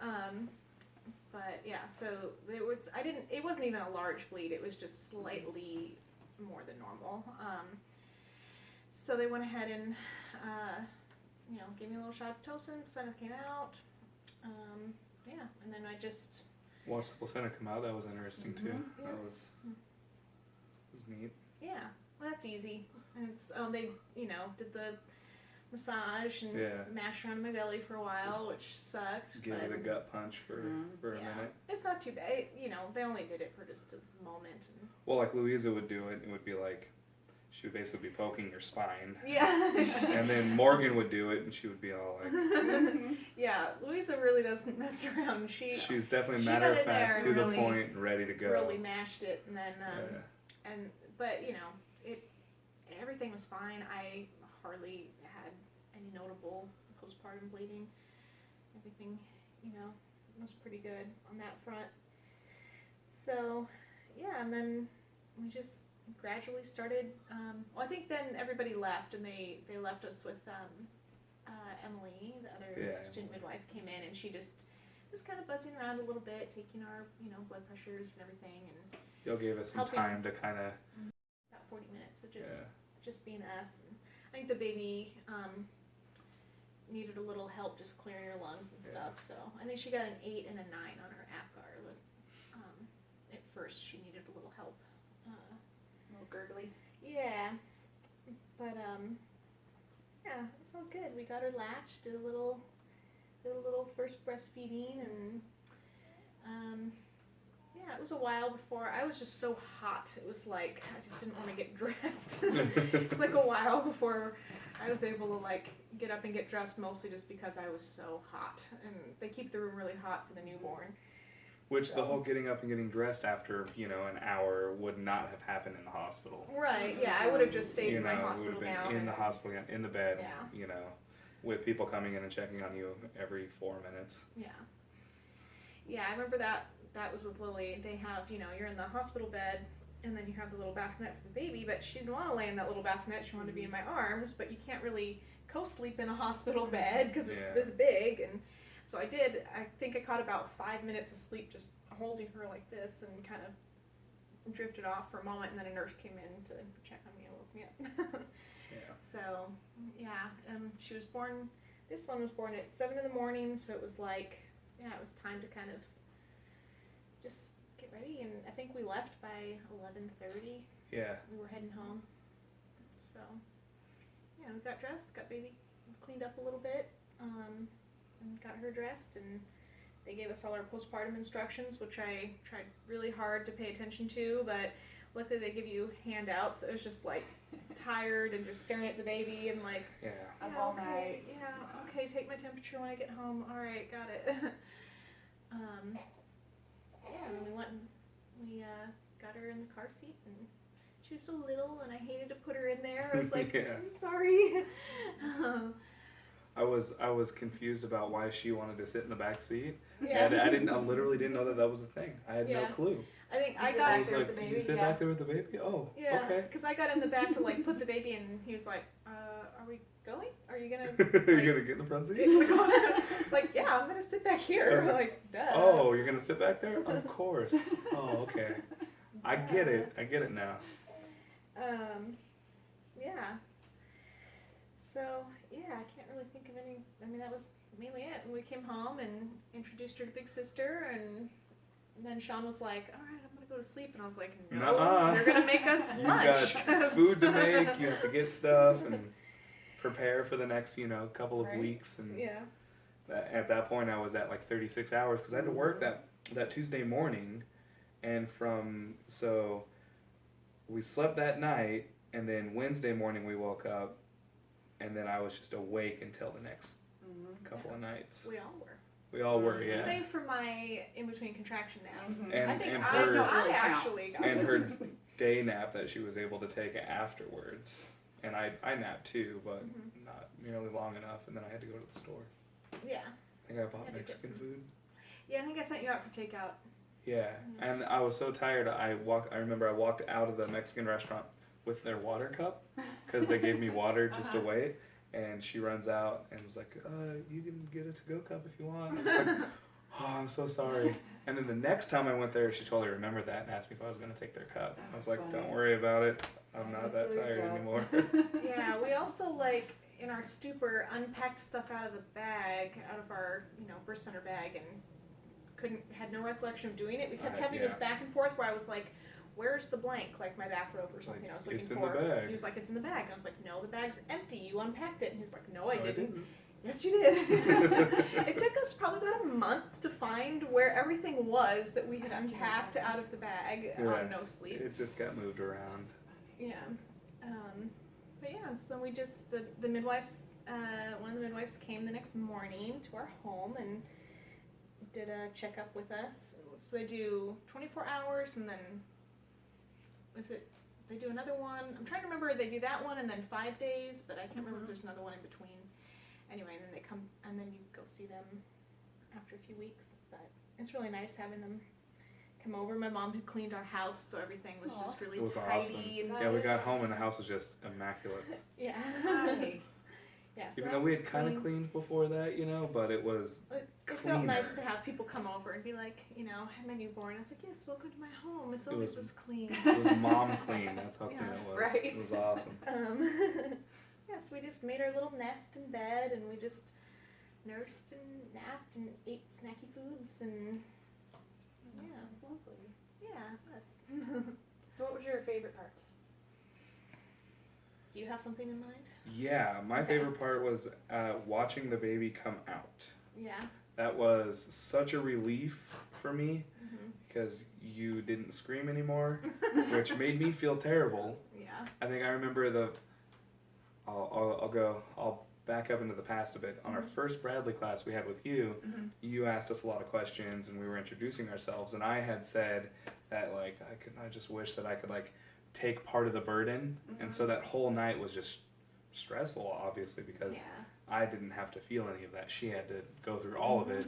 Speaker 3: But yeah, so it wasn't even a large bleed. It was just slightly more than normal. So they went ahead and, gave me a little shot of Pitocin. Placenta came out. And then I just
Speaker 2: watched the placenta come out. That was interesting too.
Speaker 3: Yeah.
Speaker 2: That was neat.
Speaker 3: Yeah, well, that's easy. And it's they did the massage and mashed around my belly for a while, which sucked.
Speaker 2: Give it a gut punch for a minute.
Speaker 3: It's not too bad. They only did it for just a moment. And
Speaker 2: well, like Louisa would do it. It would be like. She would basically be poking your spine.
Speaker 3: Yeah.
Speaker 2: And then Morgan would do it, and she would be all like...
Speaker 3: Yeah, Louisa really doesn't mess around.
Speaker 2: She's definitely matter of fact, to the point, and ready to go.
Speaker 3: Really mashed it, and then, but everything was fine. I hardly had any notable postpartum bleeding. Everything, was pretty good on that front. So, yeah, and then we just gradually started, I think then everybody left, and they left us with Emily, the other student midwife, came in, and she just was kind of buzzing around a little bit, taking our blood pressures and everything, and
Speaker 2: y'all gave us some time to kind of
Speaker 3: about 40 minutes of just being us. And I think the baby needed a little help just clearing her lungs and stuff, so I think she got an 8 and a 9 on her APGAR. At first she needed a little help.
Speaker 1: A little gurgly.
Speaker 3: Yeah, but yeah, it was all good. We got her latched, did a little first breastfeeding, and yeah, it was a while before. I was just so hot. It was like I just didn't want to get dressed. It was like a while before I was able to like get up and get dressed, mostly just because I was so hot. And they keep the room really hot for the newborn.
Speaker 2: Which the whole getting up and getting dressed after, an hour would not have happened in the hospital.
Speaker 3: Right, yeah, I would have just stayed in my hospital gown.
Speaker 2: In the hospital, in the bed,
Speaker 3: yeah.
Speaker 2: With people coming in and checking on you every 4 minutes.
Speaker 3: Yeah. Yeah, I remember that was with Lily. They have, you're in the hospital bed, and then you have the little bassinet for the baby, but she didn't want to lay in that little bassinet. She wanted to be in my arms, but you can't really co-sleep in a hospital bed because it's this big, and so I did. I think I caught about 5 minutes of sleep just holding her like this and kind of drifted off for a moment, and then a nurse came in to check on me and woke me up. So, she was born, this one was born at 7 in the morning, so it was like, it was time to kind of just get ready, and I think we left by 11:30.
Speaker 2: Yeah.
Speaker 3: We were heading home. So, we got dressed, got baby cleaned up a little bit, and got her dressed, and they gave us all our postpartum instructions, which I tried really hard to pay attention to, but luckily they give you handouts. It was just like tired and just staring at the baby and like,
Speaker 1: up all night.
Speaker 3: Yeah, okay, take my temperature when I get home. All right, got it. And then we went and we got her in the car seat, and she was so little, and I hated to put her in there. I was like, I'm sorry.
Speaker 2: I was confused about why she wanted to sit in the back seat, and I literally didn't know that was a thing. I had no clue.
Speaker 3: I think
Speaker 1: I
Speaker 3: got.
Speaker 2: You sit back there with the baby? Oh, okay.
Speaker 3: Because I got in the back to like put the baby in, and he was like, "Are we going? Are you gonna?
Speaker 2: You're gonna get in the front seat?"
Speaker 3: It's like, yeah, I'm gonna sit back here. I was like, duh.
Speaker 2: Oh, you're gonna sit back there? Of course. Oh, okay. I get it now.
Speaker 3: Yeah. So, yeah, I can't really think of any. I mean, that was mainly it. We came home and introduced her to Big Sister, and then Shawn was like, all right, I'm going to go to sleep. And I was like, no,
Speaker 2: Nuh-uh.
Speaker 3: you're going to make us lunch.
Speaker 2: You got food to make, you have to get stuff and prepare for the next, couple of weeks. And
Speaker 3: Yeah.
Speaker 2: at that point, I was at like 36 hours because I had to work that Tuesday morning. And so we slept that night, and then Wednesday morning we woke up, and then I was just awake until the next couple of nights.
Speaker 3: We all were.
Speaker 2: We all were, yeah.
Speaker 3: Save for my in-between contraction naps.
Speaker 2: And,
Speaker 3: I think
Speaker 2: and
Speaker 3: I actually got
Speaker 2: and her day nap that she was able to take afterwards. And I napped too, but not nearly long enough, and then I had to go to the store.
Speaker 3: Yeah.
Speaker 2: I think I bought Mexican food.
Speaker 3: Yeah, I think I sent you out for takeout.
Speaker 2: Yeah, and I was so tired. I remember I walked out of the Mexican restaurant with their water cup because they gave me water just to wait. And she runs out and was like, "You can get a to-go cup if you want." I was like, "Oh, I'm so sorry." And then the next time I went there, she totally remembered that and asked me if I was going to take their cup. I was like, "Don't worry about it. I'm not that tired anymore."
Speaker 3: Yeah, we also in our stupor unpacked stuff out of the bag, out of our birth center bag, and had no recollection of doing it. We kept having this back and forth where I was like, "Where's the blank, like my bathrobe or something?" I was looking for.
Speaker 2: It's in the bag.
Speaker 3: He was like, "It's in the bag." And I was like, "No, the bag's empty. You unpacked it." And he was like, "No, I didn't."
Speaker 2: I didn't.
Speaker 3: Yes, you did. It took us probably about a month to find where everything was that we had unpacked out of the bag on no sleep.
Speaker 2: It just got moved around.
Speaker 3: Yeah. But yeah, so we just, the midwives, one of the midwives came the next morning to our home and did a checkup with us. So they do 24 hours and then, they do another one? I'm trying to remember, they do that one and then 5 days, but I can't remember if there's another one in between. Anyway, and then they come, and then you go see them after a few weeks. But it's really nice having them come over. My mom had cleaned our house, so everything was just really tidy.
Speaker 2: Awesome.
Speaker 3: And
Speaker 2: Yeah, we got home and the house was just immaculate.
Speaker 3: Yeah.
Speaker 1: Nice.
Speaker 3: Yeah, so
Speaker 2: even though we had kind of cleaned before that, but it was
Speaker 3: It felt nice to have people come over and be like, I had my newborn. I was like, yes, welcome to my home. It's always this clean.
Speaker 2: It was mom clean. That's how clean it was.
Speaker 1: Right.
Speaker 2: It was awesome.
Speaker 3: Yes, we just made our little nest in bed, and we just nursed and napped and ate snacky foods, and
Speaker 1: That sounds lovely.
Speaker 3: yeah, yes.
Speaker 1: So what was your favorite part?
Speaker 3: Do you have something in mind?
Speaker 2: Yeah, my favorite part was watching the baby come out.
Speaker 3: Yeah.
Speaker 2: That was such a relief for me because you didn't scream anymore, which made me feel terrible.
Speaker 3: Yeah.
Speaker 2: I think I remember I'll back up into the past a bit. On our first Bradley class we had with you, you asked us a lot of questions and we were introducing ourselves, and I had said that I just wish that I could take part of the burden, and so that whole night was just stressful, obviously, because I didn't have to feel any of that. She had to go through all of it,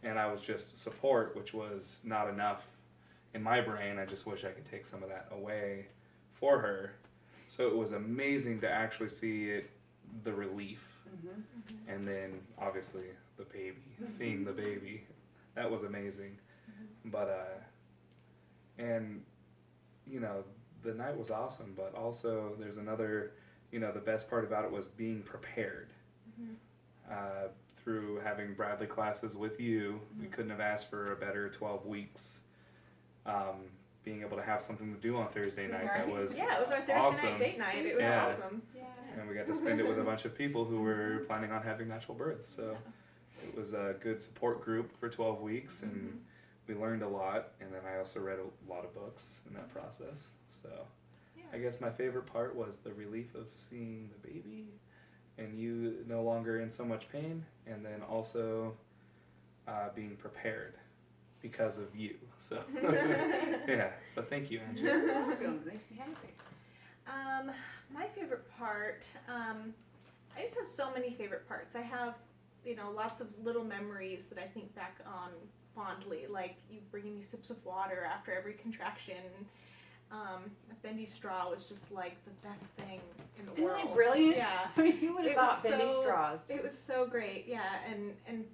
Speaker 2: and I was just support, which was not enough in my brain. I just wish I could take some of that away for her. So it was amazing to actually see the relief, and then obviously the baby, seeing the baby, that was amazing. But and the night was awesome, but also there's another, the best part about it was being prepared. Through having Bradley classes with you, we couldn't have asked for a better 12 weeks. Being able to have something to do on Thursday night, that was
Speaker 3: it was our Thursday
Speaker 2: awesome.
Speaker 3: night date night. It was awesome.
Speaker 1: Yeah.
Speaker 2: And we got to spend it with a bunch of people who were planning on having natural births. So it was a good support group for 12 weeks, and we learned a lot. And then I also read a lot of books in that process. So I guess my favorite part was the relief of seeing the baby and you no longer in so much pain, and then also being prepared because of you. So yeah, so thank you, Angie.
Speaker 1: You're welcome. Makes me happy.
Speaker 3: My favorite part, I just have so many favorite parts. I have, lots of little memories that I think back on fondly, like you bringing me sips of water after every contraction. A bendy straw was just the best thing in the world.
Speaker 1: Isn't it brilliant?
Speaker 3: Yeah.
Speaker 1: I mean, who would have thought bendy straws?
Speaker 3: It was so great, yeah, and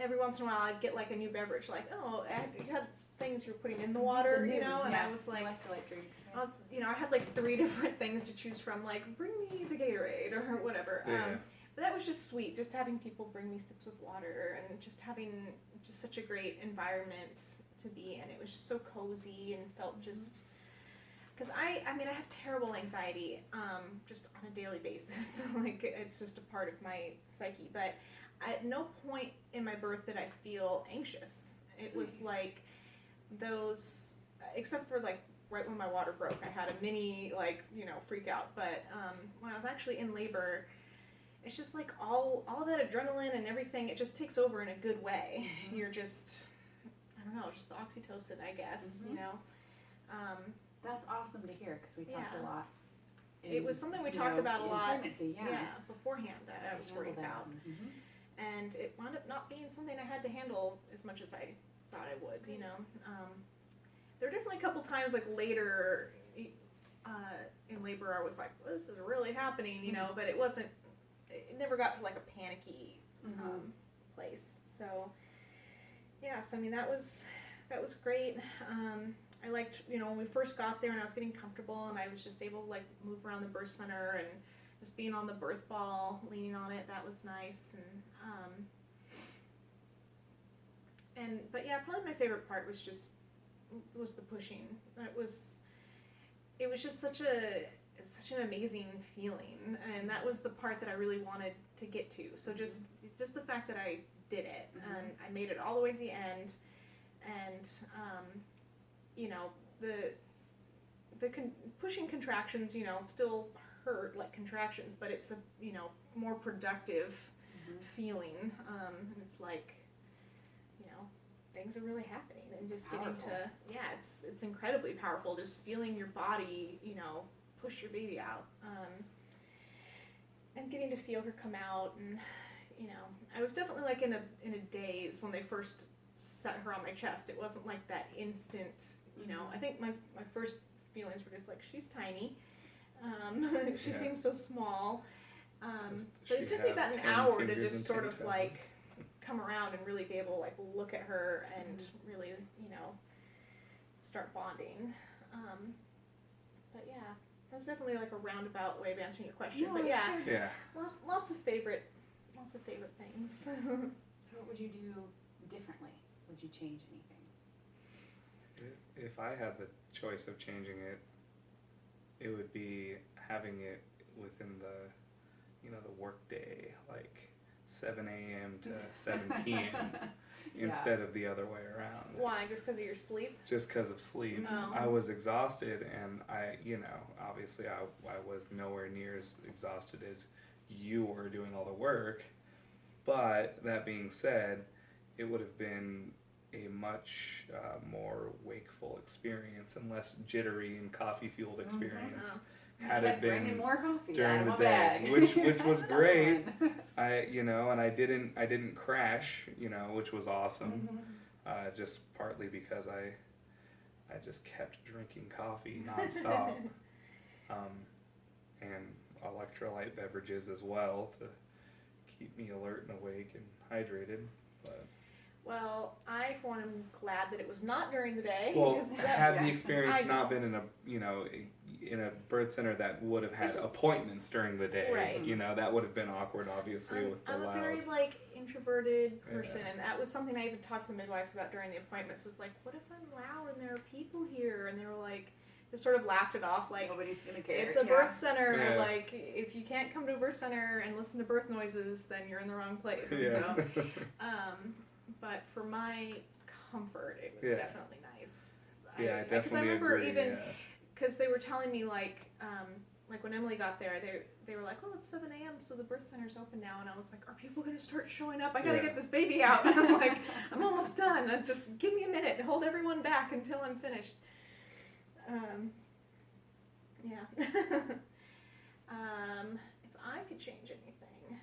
Speaker 3: every once in a while I'd get like a new beverage, like, oh, you had things you're putting in the water, you know, and I was like,
Speaker 1: electrolyte drinks.
Speaker 3: I had like 3 different things to choose from, like, bring me the Gatorade or whatever.
Speaker 2: Yeah.
Speaker 3: But that was just sweet, just having people bring me sips of water and just having just such a great environment to be in. It was just so cozy and felt just, because I have terrible anxiety just on a daily basis. Like, it's just a part of my psyche, but at no point in my birth did I feel anxious. It was like those, except for like right when my water broke, I had a mini like, freak out. But when I was actually in labor, it's just like all that adrenaline and everything, it just takes over in a good way.
Speaker 1: Mm-hmm.
Speaker 3: You're just, I don't know, just the oxytocin, I guess,
Speaker 1: Mm-hmm. That's awesome to hear, because we talked a lot.
Speaker 3: It was something we talked about a lot.
Speaker 1: Pregnancy,
Speaker 3: Beforehand that I was worried about.
Speaker 1: Mm-hmm.
Speaker 3: And it wound up not being something I had to handle as much as I thought I would, There were definitely a couple times, like, later in labor, I was like, well, this is really happening, but it never got to, like, a panicky place. So, yeah, so, that was great. I liked, when we first got there and I was getting comfortable and I was just able to, like, move around the birth center and just being on the birth ball, leaning on it, that was nice. But yeah, probably my favorite part was the pushing. It was just such an amazing feeling, and that was the part that I really wanted to get to. So just the fact that I did it, and I made it all the way to the end, and pushing contractions, still hurt like contractions, but it's a more productive feeling, and it's like things are really happening, and just getting to it's incredibly powerful, just feeling your body push your baby out, and getting to feel her come out, and I was definitely like in a daze when they first set her on my chest. It wasn't like that instant, I think my first feelings were just like, she's tiny. She seems so small. But it took me about an hour to just sort of like come around and really be able to like look at her and really, start bonding. But yeah, that's definitely like a roundabout way of answering your question.
Speaker 1: No,
Speaker 3: but
Speaker 1: yeah,
Speaker 3: lots of favorite things.
Speaker 1: So what would you do differently? Would you change anything?
Speaker 2: If I had the choice of changing it, it would be having it within the work day, like 7 a.m. to 7 p.m. instead of the other way around.
Speaker 3: Why? Just because of your sleep?
Speaker 2: Just because of sleep.
Speaker 3: Oh.
Speaker 2: I was exhausted, and I obviously I was nowhere near as exhausted as you were doing all the work. But that being said, it would have been a much more wakeful experience and less jittery and coffee-fueled experience. Had it been
Speaker 1: more coffee
Speaker 2: during the day,
Speaker 1: bag.
Speaker 2: which was great. And I didn't crash, which was awesome. Just partly because I just kept drinking coffee nonstop, and electrolyte beverages as well to keep me alert and awake and hydrated. But
Speaker 3: well, I for one am glad that it was not during the day.
Speaker 2: well, had the experience not been in a birth center that would have had appointments during the day,
Speaker 3: right.
Speaker 2: That would have been awkward, obviously, with the
Speaker 3: I'm
Speaker 2: loud.
Speaker 3: a very introverted person, and that was something I even talked to the midwives about during the appointments. Was like, what if I'm loud and there are people here? And they were like, just sort of laughed it off, like
Speaker 1: nobody's gonna care.
Speaker 3: It's a birth center. Like, if you can't come to a birth center and listen to birth noises, then you're in the wrong place.
Speaker 2: Yeah.
Speaker 3: So, but for my comfort, it was definitely nice.
Speaker 2: I definitely
Speaker 3: because I remember
Speaker 2: agree,
Speaker 3: even because they were telling me like when Emily got there, they were like, oh, it's 7 a.m. so the birth center's open now, and I was like, are people gonna start showing up? I gotta get this baby out. And I'm like, I'm almost done. Just give me a minute. Hold everyone back until I'm finished. If I could change anything,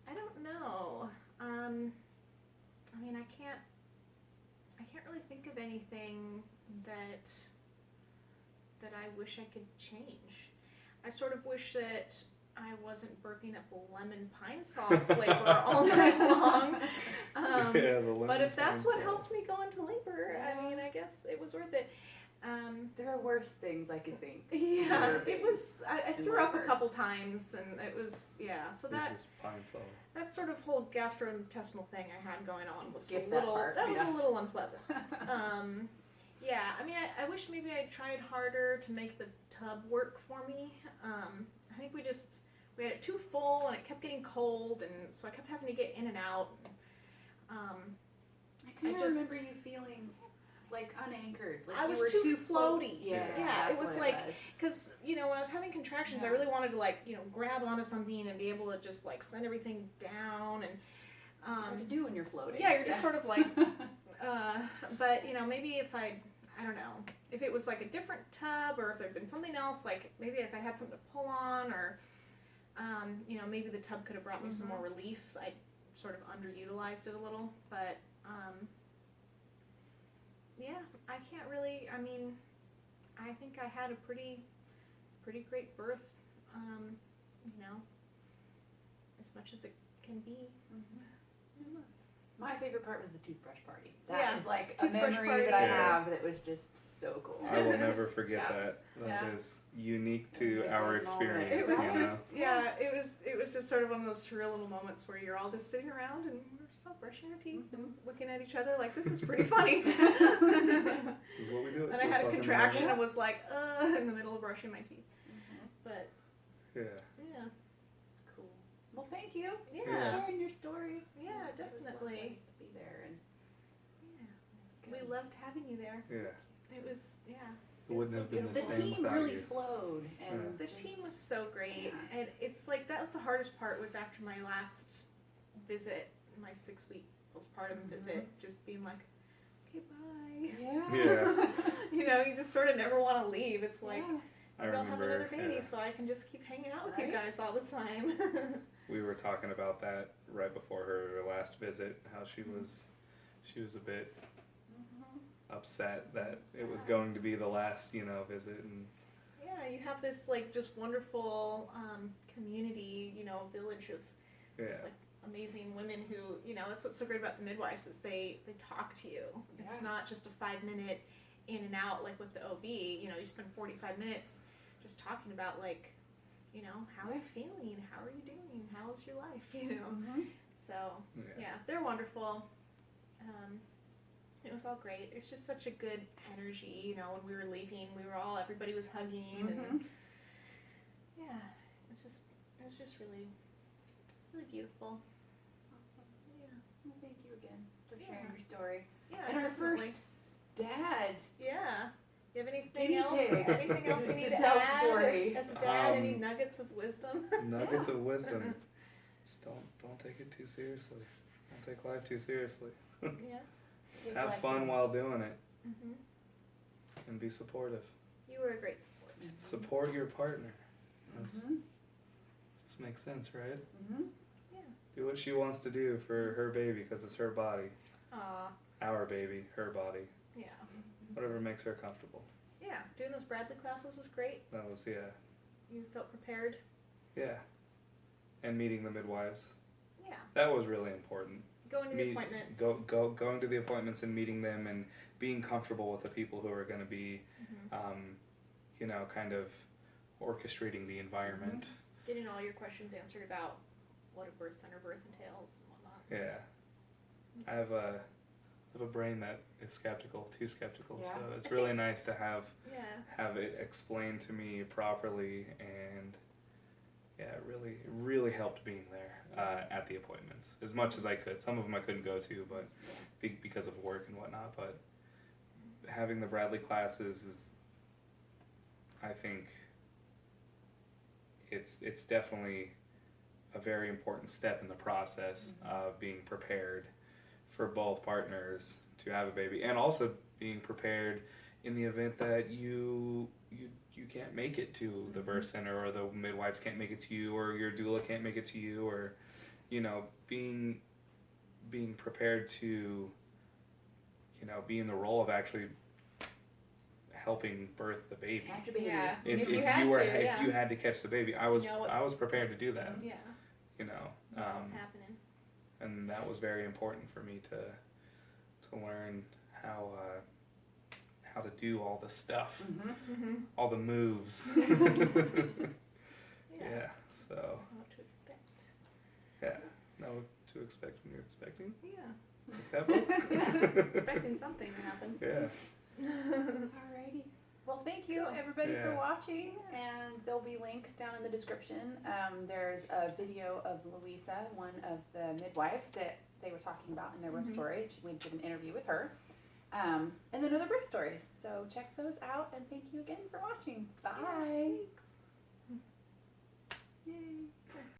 Speaker 3: I don't know. I can't really think of anything that I wish I could change. I sort of wish that I wasn't burping up lemon pine salt flavor all night long.
Speaker 2: Yeah, the
Speaker 3: But if that's what
Speaker 2: lemon
Speaker 3: helped me go into labor,
Speaker 1: Yeah.
Speaker 3: I mean, I guess it was worth it.
Speaker 1: There are worse things I could think.
Speaker 3: Yeah,
Speaker 1: Labor
Speaker 3: it was. I
Speaker 1: in
Speaker 3: threw up a
Speaker 1: labor.
Speaker 3: couple times, and it was
Speaker 2: It's just pine sol.
Speaker 3: that sort of whole gastrointestinal thing I had going on was
Speaker 1: Skip
Speaker 3: a
Speaker 1: that
Speaker 3: little.
Speaker 1: part,
Speaker 3: That was
Speaker 1: yeah.
Speaker 3: a little unpleasant. Yeah, I mean, I wish maybe I tried harder to make the tub work for me. I think we had it too full, and it kept getting cold, and so I kept having to get in and out.
Speaker 1: I kind of
Speaker 3: just-
Speaker 1: remember you feeling like unanchored. Like
Speaker 3: I
Speaker 1: you
Speaker 3: was
Speaker 1: were
Speaker 3: too
Speaker 1: float-
Speaker 3: floaty.
Speaker 1: Yeah,
Speaker 3: Yeah, it
Speaker 1: that's
Speaker 3: was
Speaker 1: what
Speaker 3: like-
Speaker 1: was.
Speaker 3: Because, when I was having contractions, I
Speaker 1: Yeah.
Speaker 3: really wanted to, grab onto something and be able to just, send everything down. And
Speaker 1: It's hard to do when you're floating.
Speaker 3: yeah, you're just sort of like, but, maybe if I don't know, if it was like a different tub or if there'd been something else, like maybe if I had something to pull on or, maybe the tub could have brought me some more relief. I sort of underutilized it a little, but, yeah, I can't really, I think I had a pretty great birth, as much as it can be.
Speaker 1: My favorite part was the toothbrush party. That
Speaker 3: Yeah,
Speaker 1: is like a
Speaker 3: toothbrush
Speaker 1: memory
Speaker 3: party.
Speaker 1: that I
Speaker 2: Yeah.
Speaker 1: have that was just so cool.
Speaker 2: I will never forget
Speaker 1: Yeah.
Speaker 2: that. That
Speaker 1: Yeah.
Speaker 2: is unique
Speaker 1: It
Speaker 2: to
Speaker 1: was a
Speaker 2: our
Speaker 1: good moment.
Speaker 2: experience.
Speaker 3: It was
Speaker 1: Yeah.
Speaker 2: you know?
Speaker 3: just, it was just sort of one of those surreal little moments where you're all just sitting around and we're just all brushing our teeth and looking at each other like, this is pretty funny.
Speaker 2: This is what we do. At
Speaker 3: And I
Speaker 2: 2
Speaker 3: had a
Speaker 2: o'clock in the
Speaker 3: contraction
Speaker 2: morning.
Speaker 3: and was like, in the middle of brushing my teeth. But,
Speaker 2: Yeah.
Speaker 3: yeah.
Speaker 1: Cool. Well, thank you
Speaker 3: Yeah.
Speaker 1: for sharing your story.
Speaker 3: Yeah,
Speaker 1: It was
Speaker 3: definitely.
Speaker 1: lovely to be there and
Speaker 3: We loved having you there.
Speaker 2: Yeah.
Speaker 3: It was, yeah.
Speaker 2: It wouldn't have been the
Speaker 1: the
Speaker 2: same
Speaker 1: team
Speaker 2: without
Speaker 1: really
Speaker 2: you.
Speaker 1: flowed and
Speaker 3: The
Speaker 1: just-
Speaker 3: team was so great,
Speaker 1: Yeah.
Speaker 3: and it's like that was the hardest part was after my last visit, my 6-week postpartum visit, just being like, okay, bye.
Speaker 1: Yeah.
Speaker 2: Yeah.
Speaker 3: You just sort of never want to leave. It's like
Speaker 1: Yeah.
Speaker 3: I don't have
Speaker 2: remember,
Speaker 3: another baby,
Speaker 2: yeah.
Speaker 3: so I can just keep hanging out with you
Speaker 1: Right?
Speaker 3: guys all the time.
Speaker 2: We were talking about that right before her last visit, how she was a bit upset that it was going to be the last, visit, and
Speaker 3: Yeah, you have this just wonderful community, village of just amazing women who, that's what's so great about the midwives is they talk to you. It's
Speaker 1: Yeah.
Speaker 3: not just a 5-minute in and out like with the OB. You spend 45 minutes just talking about how are you feeling? How are you doing? How's your life? So yeah, they're wonderful. It was all great. It's just such a good energy, when we were leaving, everybody was hugging and yeah, it was just really, really beautiful.
Speaker 1: Awesome.
Speaker 3: Yeah.
Speaker 1: Well, thank you again for
Speaker 3: Yeah.
Speaker 1: sharing your story.
Speaker 3: Yeah.
Speaker 1: And our
Speaker 3: definitely.
Speaker 1: first dad.
Speaker 3: Yeah. You have anything
Speaker 1: Guinea
Speaker 3: else?
Speaker 1: pig.
Speaker 3: Anything else you
Speaker 1: To
Speaker 3: need to
Speaker 1: tell
Speaker 3: add
Speaker 1: story.
Speaker 3: as a dad? Any
Speaker 2: Um,
Speaker 3: nuggets of wisdom?
Speaker 2: nuggets of wisdom. Just don't take it too seriously. Don't take life too seriously.
Speaker 3: Yeah.
Speaker 2: Have fun while doing it
Speaker 3: Mhm.
Speaker 2: and be supportive.
Speaker 3: You were a great support.
Speaker 2: Support your partner. That's, just makes sense, right?
Speaker 3: Yeah.
Speaker 2: Do what she wants to do for her baby because it's her body.
Speaker 3: Aw.
Speaker 2: Our baby, her body.
Speaker 3: Yeah.
Speaker 2: Whatever makes her comfortable.
Speaker 3: Yeah. Doing those Bradley classes was great.
Speaker 2: That was,
Speaker 3: You felt prepared.
Speaker 2: yeah. And meeting the midwives.
Speaker 3: Yeah.
Speaker 2: That was really important.
Speaker 3: Going to the appointments.
Speaker 2: Going to the appointments and meeting them and being comfortable with the people who are going to be, kind of orchestrating the environment.
Speaker 3: Getting all your questions answered about what a birth center birth entails and whatnot.
Speaker 2: Yeah. I have a brain that is too skeptical.
Speaker 1: Yeah.
Speaker 2: So it's really nice to have
Speaker 3: Yeah.
Speaker 2: it explained to me properly, and yeah, it really helped being there at the appointments as much as I could. Some of them I couldn't go to, but because of work and whatnot. But having the Bradley classes is, I think, it's definitely a very important step in the process of being prepared for both partners to have a baby, and also being prepared in the event that you can't make it to the birth center, or the midwives can't make it to you, or your doula can't make it to you, or being prepared to be in the role of actually helping birth the baby.
Speaker 1: Catch a baby.
Speaker 3: Yeah.
Speaker 2: If
Speaker 3: you
Speaker 2: you
Speaker 3: had
Speaker 2: were
Speaker 3: to, yeah.
Speaker 2: if you had to catch the baby, I was
Speaker 3: know what's-
Speaker 2: prepared to do that.
Speaker 3: Yeah.
Speaker 2: You know,
Speaker 3: What's happening?
Speaker 2: and that was very important for me to learn how to do all the stuff, all the moves. Yeah. So.
Speaker 3: What to expect.
Speaker 2: Yeah. Know what to expect when you're expecting.
Speaker 3: Yeah.
Speaker 2: Like that book?
Speaker 3: Yeah. Expecting something to happen.
Speaker 2: Yeah.
Speaker 1: Alrighty. Well, thank you
Speaker 3: Cool.
Speaker 1: everybody for
Speaker 2: Yeah.
Speaker 1: watching, and there'll be links down in the description. There's a video of Louisa, one of the midwives that they were talking about in their birth story. We did an interview with her. And then other birth stories. So check those out, and thank you again for watching. Bye.
Speaker 3: Thanks. Yay.